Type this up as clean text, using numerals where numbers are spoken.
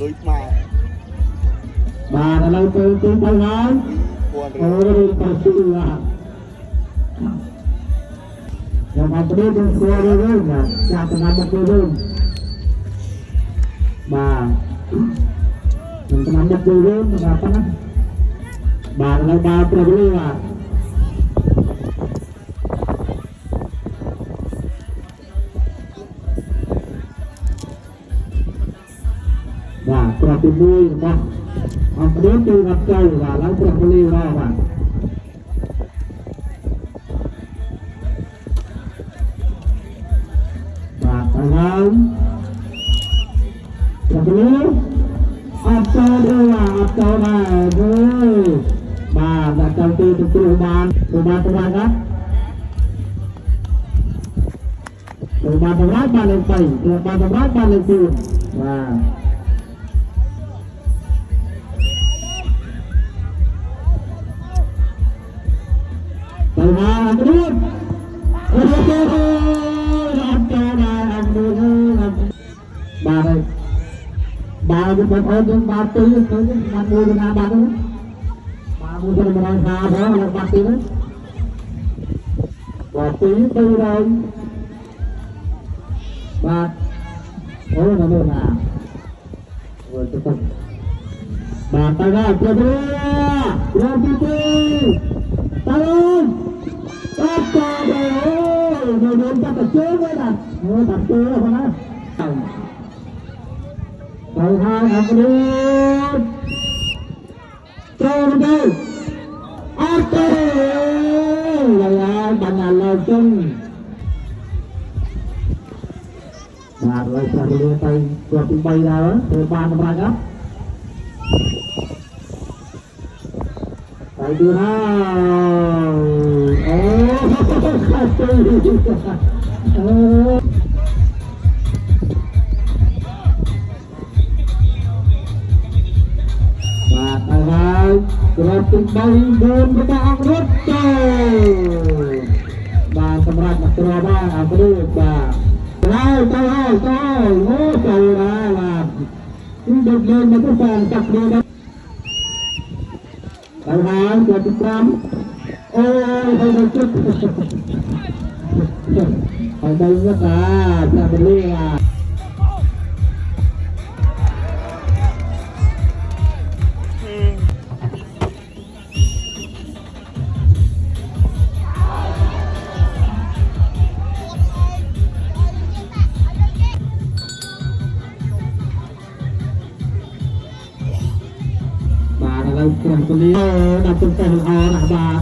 đôi mà bà đã lâu tôi thấy nói ôi tôi sư à yang mau beli dan keluar dulu nggak siapa nama dulu bà yang nama dulu berapa nah bà là bà beli à bà berarti vui bà ông đến từ ngập trời và lấy beli ra bà không được luôn áp cho này với bà đã đầu tư từ ban đó từ ban ban lên tây từ ban lên tiền và từ ban luôn bà này bà cũng vẫn ơn nhưng bà tư tới bà mua cho bà đó bà mua cho bà hà đó là bà tư đấy bà tư tư đây bà ôi nó luôn à rồi tôi cần bà tay ra chưa đưa ra tay ơi tất cả đều ôi rồi đến các cái chế với nè ôi tập chế rồi đó đầu hai học đi cho nó đi ok là bạn là lời chung và rồi sẽ đi tay cho chúng bay ra đó từ ba năm ba gấp tay đưa hai Gerak bay dan bertahan rute dan seberat Surabaya aku tahu oh saudara hidup dan berpesan tak dia tahu jadi pram oh saya cek ada ingat tak beli lah yang beliau datang ke Allah bah